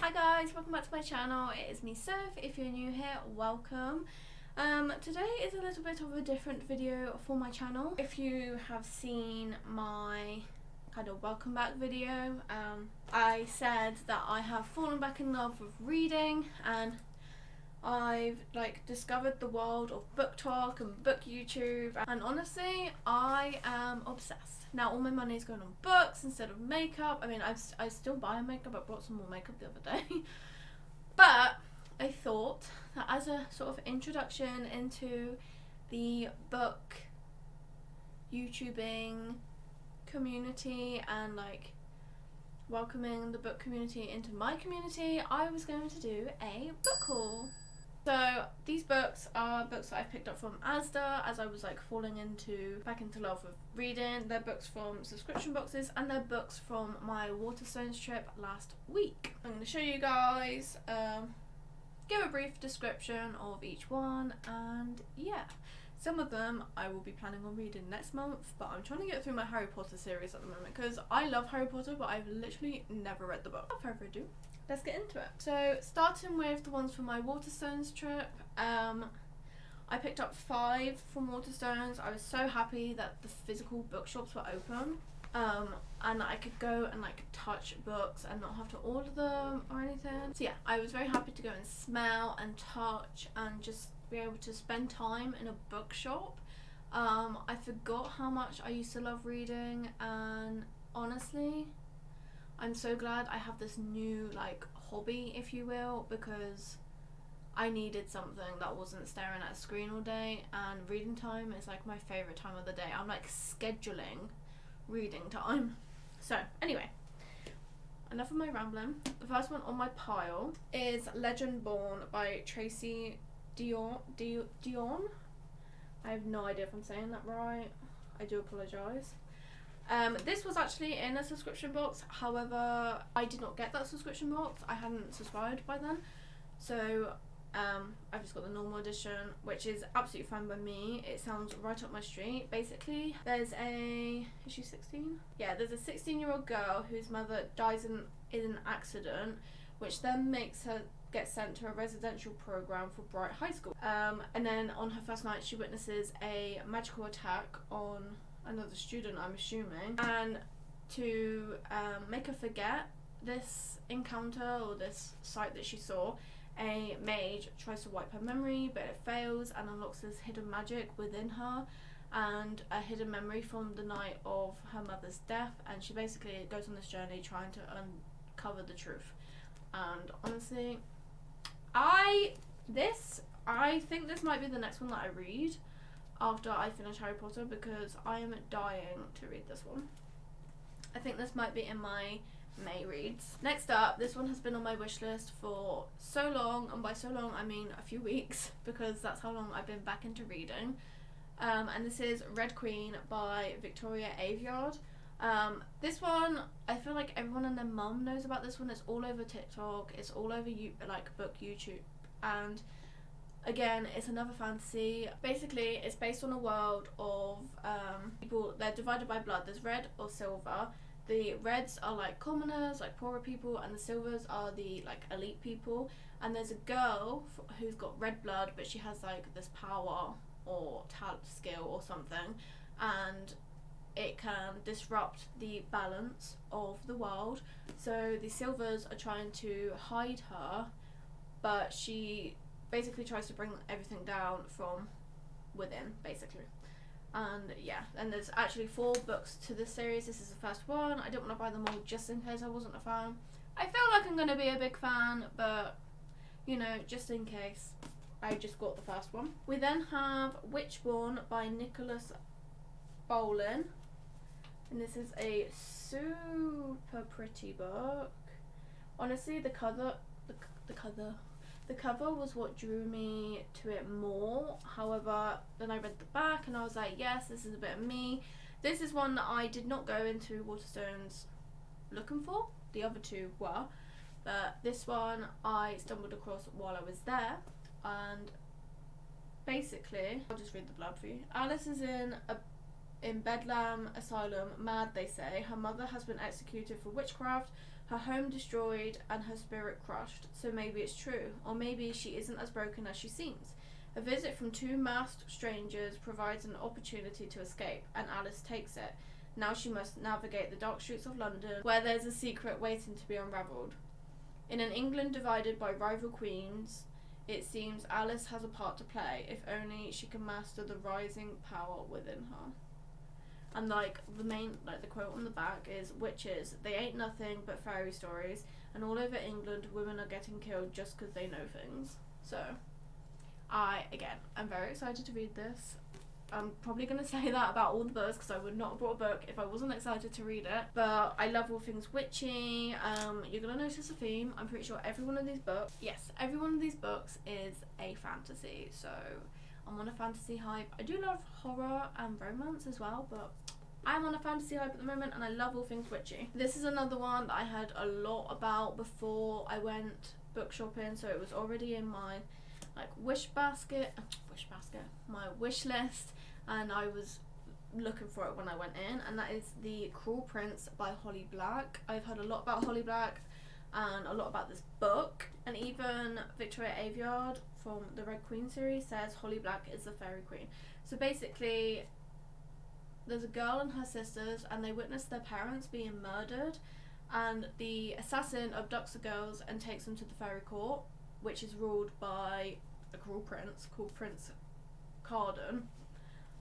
Hi guys, welcome back to my channel. It is me, Soph. If you're new here, welcome. Today is a little bit of a different video for my channel. If you have seen my kind of welcome back video, I said that I have fallen back in love with reading and I've discovered the world of book talk and book YouTube, and honestly I am obsessed. Now all my money is going on books instead of makeup. I mean, I still buy makeup. I bought some more makeup the other day. But I thought that as a sort of introduction into the book YouTubing community and welcoming the book community into my community, I was going to do a book haul. So these books are books that I picked up from Asda as I was falling back into love with reading. They're books from subscription boxes and they're books from my Waterstones trip last week. I'm going to show you guys, give a brief description of each one, and yeah. Some of them I will be planning on reading next month, but I'm trying to get through my Harry Potter series at the moment because I love Harry Potter, but I've literally never read the book. Without further ado, let's get into it. So starting with the ones from my Waterstones trip, I picked up 5 from Waterstones. I was so happy that the physical bookshops were open, and I could go and touch books and not have to order them or anything. So yeah, I was very happy to go and smell and touch and just be able to spend time in a bookshop. I forgot how much I used to love reading, and honestly I'm so glad I have this new hobby, if you will, because I needed something that wasn't staring at a screen all day, and reading time is my favourite time of the day. I'm scheduling reading time. So anyway, enough of my rambling. The first one on my pile is Legend Born by Tracy Dion. I have no idea if I'm saying that right. I do apologise. This was actually in a subscription box, however I did not get that subscription box. I hadn't subscribed by then, so I've just got the normal edition, which is absolutely fine by me. It sounds right up my street. Basically, is she 16? Yeah, there's a 16-year-old girl whose mother dies in an accident, which then makes her get sent to a residential program for Bright High School. And then on her first night, she witnesses a magical attack on another student, I'm assuming, and to make her forget this encounter or this sight that she saw, a mage tries to wipe her memory, but it fails and unlocks this hidden magic within her and a hidden memory from the night of her mother's death, and she basically goes on this journey trying to uncover the truth. And honestly, I think this might be the next one that I read after I finish Harry Potter, because I am dying to read this one. I think this might be in my May reads. Next up, this one has been on my wish list for so long, and by so long I mean a few weeks, because that's how long I've been back into reading. And this is Red Queen by Victoria Aveyard. This one, I feel like everyone and their mum knows about this one. It's all over TikTok, it's all over book YouTube, and again, it's another fantasy. Basically, it's based on a world of people. They're divided by blood. There's red or silver. The reds are commoners, poorer people, and the silvers are the elite people. And there's a girl who's got red blood, but she has this power or talent skill or something, and it can disrupt the balance of the world. So the silvers are trying to hide her, but she basically tries to bring everything down from within, basically. And yeah, and there's actually 4 books to this series. This is the first one. I didn't want to buy them all just in case I wasn't a fan. I feel like I'm going to be a big fan, but you know, just in case, I just got the first one. We then have Witchborn by Nicholas Bolin, and this is a super pretty book. Honestly, the cover was what drew me to it more. However, then I read the back and I was like, yes, this is a bit of me. This is one that I did not go into Waterstones looking for. The other 2 were, but this one I stumbled across while I was there. And basically, I'll just read the blurb for you. Alice is in Bedlam Asylum, mad they say. Her mother has been executed for witchcraft. her home destroyed and her spirit crushed. So maybe it's true, or maybe she isn't as broken as she seems. A visit from two masked strangers provides an opportunity to escape, and Alice takes it. Now she must navigate the dark streets of London, where there's a secret waiting to be unravelled. In an England divided by rival queens, it seems Alice has a part to play, if only she can master the rising power within her. And like the main, like the quote on the back is, witches, they ain't nothing but fairy stories, and all over England women are getting killed just because they know things. So I'm very excited to read this. I'm probably going to say that about all the books because I would not have brought a book if I wasn't excited to read it. But I love all things witchy. You're going to notice a theme. I'm pretty sure every one of these books is a fantasy. So I'm on a fantasy hype. I do love horror and romance as well, but I'm on a fantasy hype at the moment and I love all things witchy. This is another one that I heard a lot about before I went book shopping, so it was already in my wish list, and I was looking for it when I went in, and that is The Cruel Prince by Holly Black. I've heard a lot about Holly Black and a lot about this book, and even Victoria Aveyard from the Red Queen series says Holly Black is the fairy queen. So basically there's a girl and her sisters, and they witness their parents being murdered, and the assassin abducts the girls and takes them to the fairy court, which is ruled by a cruel prince called Prince Carden.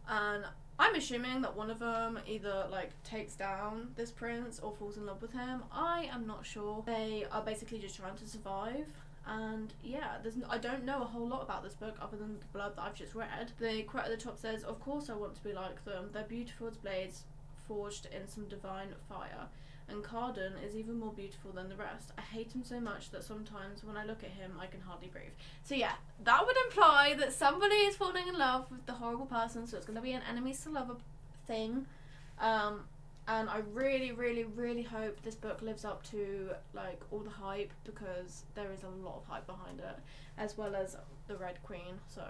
And I'm assuming that one of them either takes down this prince or falls in love with him. I am not sure. They are basically just trying to survive. And yeah, I don't know a whole lot about this book other than the blurb that I've just read. The quote at the top says, "Of course I want to be like them. They're beautiful as blades forged in some divine fire. And Carden is even more beautiful than the rest. I hate him so much that sometimes when I look at him, I can hardly breathe." So yeah, that would imply that somebody is falling in love with the horrible person, so it's going to be an enemies to lover thing. And I really, really, really hope this book lives up to all the hype, because there is a lot of hype behind it, as well as the Red Queen. So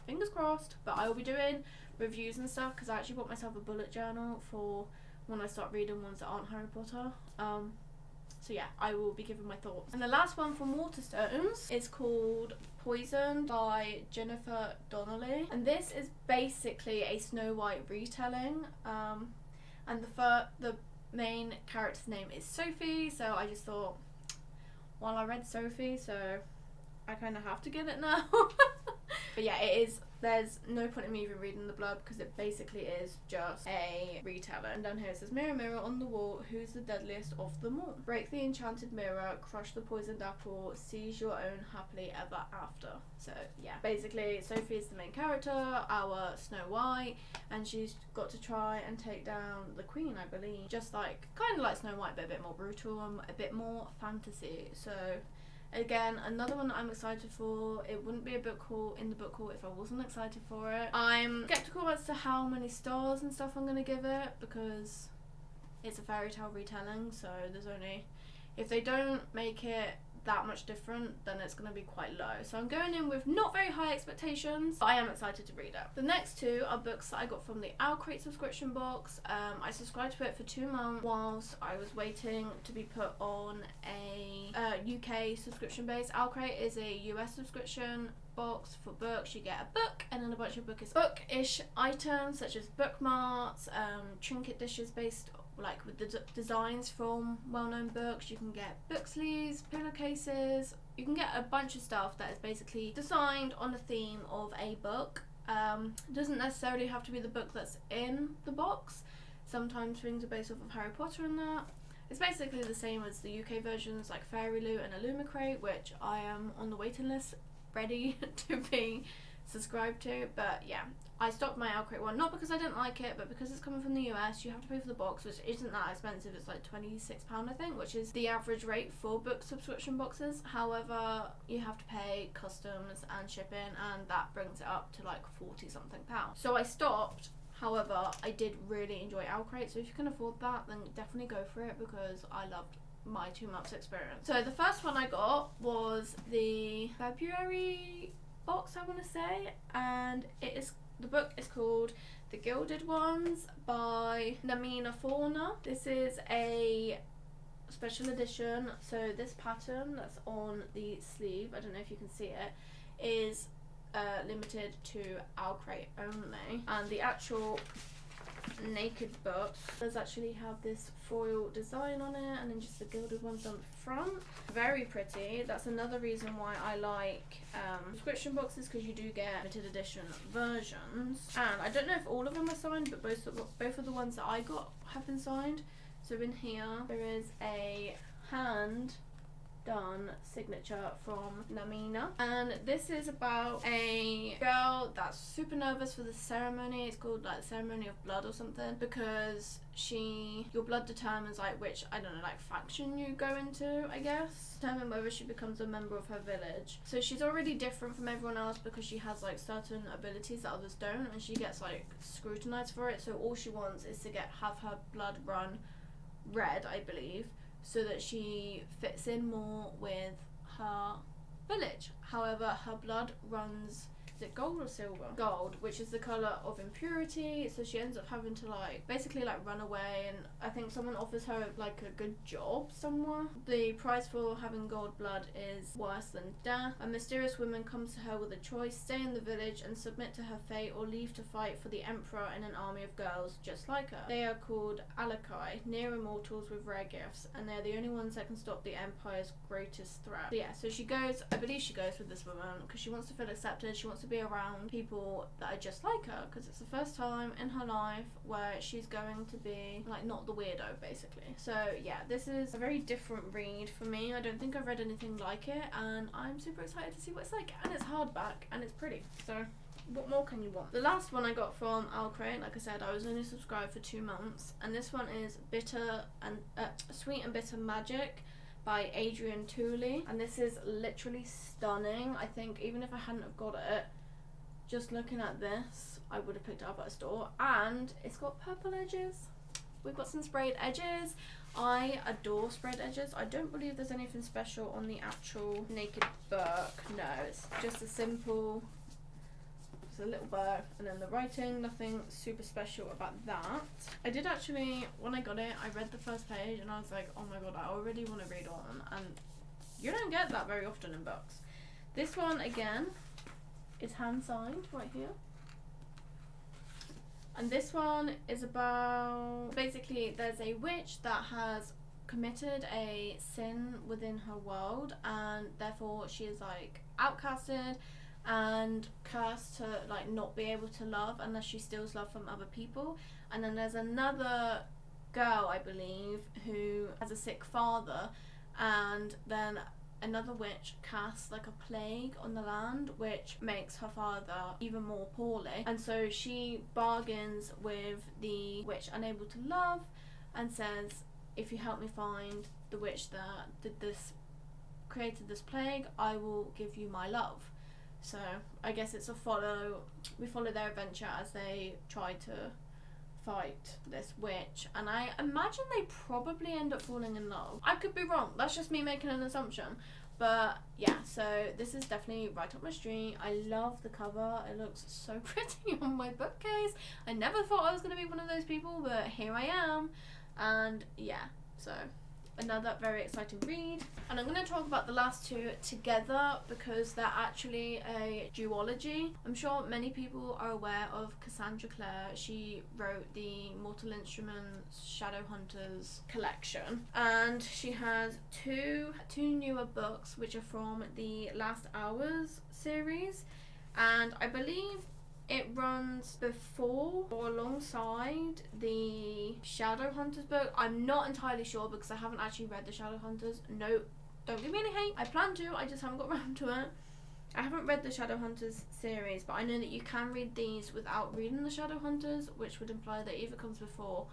fingers crossed. But I will be doing reviews and stuff, because I actually bought myself a bullet journal for when I start reading ones that aren't Harry Potter. So yeah, I will be giving my thoughts. And the last one from Waterstones is called Poison by Jennifer Donnelly, and this is basically a Snow White retelling. And the main character's name is Sophie, so I just thought, well, I read Sophie, so I kind of have to get it now. But yeah, there's no point in me even reading the blurb, because it basically is just a retelling. And down here it says, "Mirror, mirror on the wall, who's the deadliest of them all? Break the enchanted mirror, crush the poisoned apple, seize your own happily ever after." So yeah, basically Sophie is the main character, our Snow White, and she's got to try and take down the queen, I believe. Just kind of like Snow White, but a bit more brutal and a bit more fantasy. So again, another one that I'm excited for. It wouldn't be a book haul in the book haul if I wasn't excited for it. I'm skeptical as to how many stars and stuff I'm going to give it, because it's a fairy tale retelling, so there's only, if they don't make it that much different, then it's going to be quite low. So I'm going in with not very high expectations, but I am excited to read it. The next two are books that I got from the Owlcrate subscription box. I subscribed to it for 2 months whilst I was waiting to be put on a UK subscription base. Owlcrate is a US subscription box for books. You get a book and then a bunch of bookish items such as bookmarks, trinket dishes based with the designs from well-known books. You can get book sleeves, pillowcases. You can get a bunch of stuff that is basically designed on the theme of a book. Doesn't necessarily have to be the book that's in the box. Sometimes things are based off of Harry Potter and that. It's basically the same as the UK versions like Fairy Loot and Owlcrate, which I am on the waiting list ready to be subscribed to. But yeah, I stopped my Owlcrate one, not because I didn't like it, but because it's coming from the US. You have to pay for the box, which isn't that expensive. It's £26 I think, which is the average rate for book subscription boxes. However, you have to pay customs and shipping, and that brings it up to 40 something pounds. So I stopped. However, I did really enjoy Owlcrate, so if you can afford that, then definitely go for it, because I loved my 2 months experience. So the first one I got was the February box, I want to say, and the book is called The Gilded Ones by Namina Fauna. This is a special edition. So this pattern that's on the sleeve, I don't know if you can see it, is limited to Owlcrate only. And the actual naked book does actually have this foil design on it, and then just the gilded ones on the front. Very pretty. That's another reason why I like subscription boxes, because you do get limited edition versions. And I don't know if all of them are signed, but both of the ones that I got have been signed. So in here there is a hand done signature from Namina, and this is about a girl that's super nervous for the ceremony. It's called like Ceremony of Blood or something, because your blood determines like which, I don't know, like faction you go into, I guess, determine whether she becomes a member of her village. So she's already different from everyone else because she has like certain abilities that others don't, and she gets like scrutinized for it. So all she wants is to have her blood run red, I believe, so that she fits in more with her village. However, her blood runs, is it gold or silver? Gold, which is the colour of impurity, so she ends up having to like basically like run away, and I think someone offers her like a good job somewhere. The price for having gold blood is worse than death. A mysterious woman comes to her with a choice: stay in the village and submit to her fate, or leave to fight for the emperor in an army of girls just like her. They are called Owlcrate, near immortals with rare gifts, and they're the only ones that can stop the empire's greatest threat. So yeah, so she goes, I believe she goes with this woman because she wants to feel accepted. She wants to be around people that are just like her, because it's the first time in her life where she's going to be like not the weirdo, basically. So yeah, this is a very different read for me. I don't think I've read anything like it, and I'm super excited to see what it's like. And it's hardback and it's pretty, so what more can you want? The last one I got from Owlcrate, like I said, I was only subscribed for 2 months, and this one is Sweet and Bitter Magic by Adrian Tooley, and this is literally stunning. I think even if I hadn't have got it, just looking at this, I would have picked it up at a store. And it's got purple edges. We've got some sprayed edges. I adore sprayed edges. I don't believe there's anything special on the actual naked book. No, it's just a simple, it's a little book, and then the writing, nothing super special about that. I did actually, when I got it, I read the first page and I was like, oh my god, I already want to read on, and you don't get that very often in books. This one, again, is hand signed right here. And this one is about, basically there's a witch that has committed a sin within her world, and therefore she is like outcasted and cursed to like not be able to love unless she steals love from other people. And then there's another girl, I believe, who has a sick father, and then another witch casts like a plague on the land, which makes her father even more poorly. And so she bargains with the witch unable to love and says, if you help me find the witch that created this plague, I will give you my love. So I guess it's we follow their adventure as they try to fight this witch, and I imagine they probably end up falling in love. I could be wrong, that's just me making an assumption, but yeah, so this is definitely right up my street. I love the cover, it looks so pretty on my bookcase. I never thought I was going to be one of those people, but here I am. And yeah, so another very exciting read. And I'm going to talk about the last two together because they're actually a duology. I'm sure many people are aware of Cassandra Clare. She wrote the Mortal Instruments Shadowhunters collection, and she has two newer books which are from the Last Hours series, and I believe it runs before or alongside the Shadowhunters book. I'm not entirely sure because I haven't actually read the Shadowhunters. No, don't give me any hate. I plan to, I just haven't got around to it. I haven't read the Shadowhunters series, but I know that you can read these without reading the Shadowhunters, which would imply that either comes before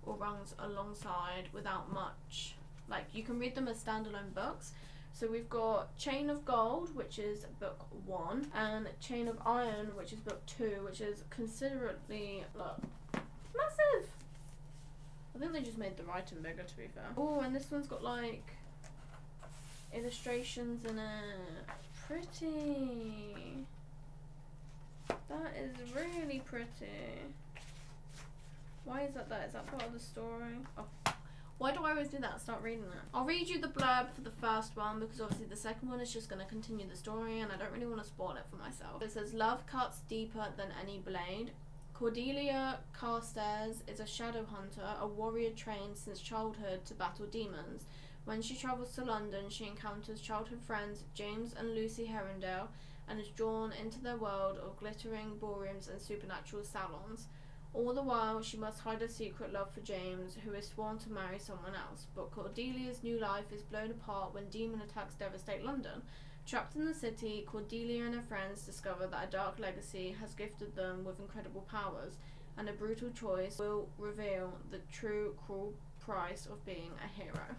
or runs alongside without much. Like, you can read them as standalone books. So we've got Chain of Gold, which is book 1, and Chain of Iron, which is book 2, which is considerably, look, massive! I think they just made the writing bigger, to be fair. Oh, and this one's got like illustrations in it. Pretty. That is really pretty. Why is that there? Is that part of the story? Oh. Why do I always do that? Start reading it. I'll read you the blurb for the first one because obviously the second one is just going to continue the story and I don't really want to spoil it for myself. It says, love cuts deeper than any blade. Cordelia Carstairs is a shadow hunter, a warrior trained since childhood to battle demons. When she travels to London, she encounters childhood friends James and Lucy Herondale and is drawn into their world of glittering ballrooms and supernatural salons. All the while, she must hide a secret love for James, who is sworn to marry someone else. But Cordelia's new life is blown apart when demon attacks devastate London. Trapped in the city, Cordelia and her friends discover that a dark legacy has gifted them with incredible powers, and a brutal choice will reveal the true cruel price of being a hero.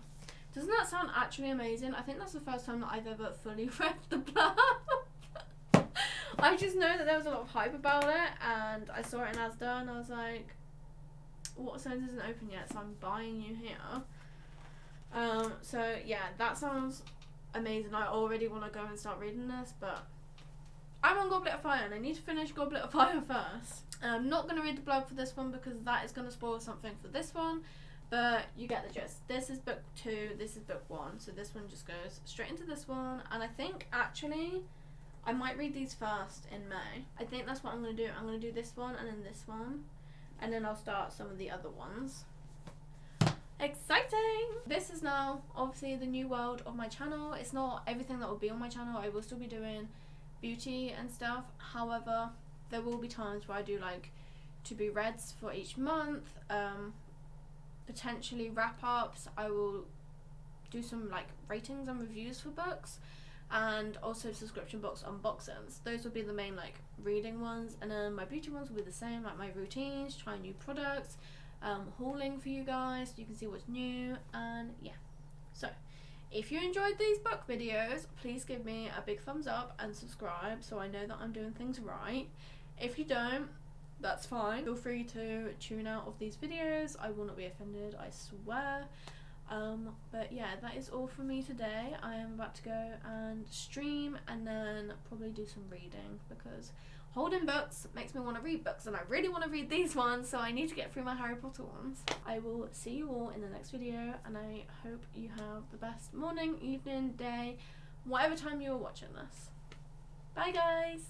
Doesn't that sound actually amazing? I think that's the first time that I've ever fully read the blurb. I just know that there was a lot of hype about it, and I saw it in Asda, and I was like, Waterstones isn't open yet, so I'm buying you here. So yeah, that sounds amazing. I already want to go and start reading this, but I'm on Goblet of Fire and I need to finish Goblet of Fire first. I'm not going to read the blurb for this one because that is going to spoil something for this one, but you get the gist. This is book 2, this is book 1, so this one just goes straight into this one, and I think actually I might read these first in May. I think that's what I'm going to do. I'm going to do this one and then this one, and then I'll start some of the other ones. Exciting! This is now obviously the new world of my channel. It's not everything that will be on my channel. I will still be doing beauty and stuff. However, there will be times where I do like to be reads for each month, potentially wrap ups. I will do some like ratings and reviews for books, and also subscription box unboxings. Those will be the main like reading ones, and then my beauty ones will be the same, like my routines, trying new products, hauling for you guys so you can see what's new, and yeah. So if you enjoyed these book videos, please give me a big thumbs up and subscribe so I know that I'm doing things right. If you don't, that's fine. Feel free to tune out of these videos. I will not be offended, I swear. But yeah, that is all from me today. I am about to go and stream and then probably do some reading because holding books makes me want to read books, and I really want to read these ones, so I need to get through my Harry Potter ones. I will see you all in the next video, and I hope you have the best morning, evening, day, whatever time you are watching this. Bye guys!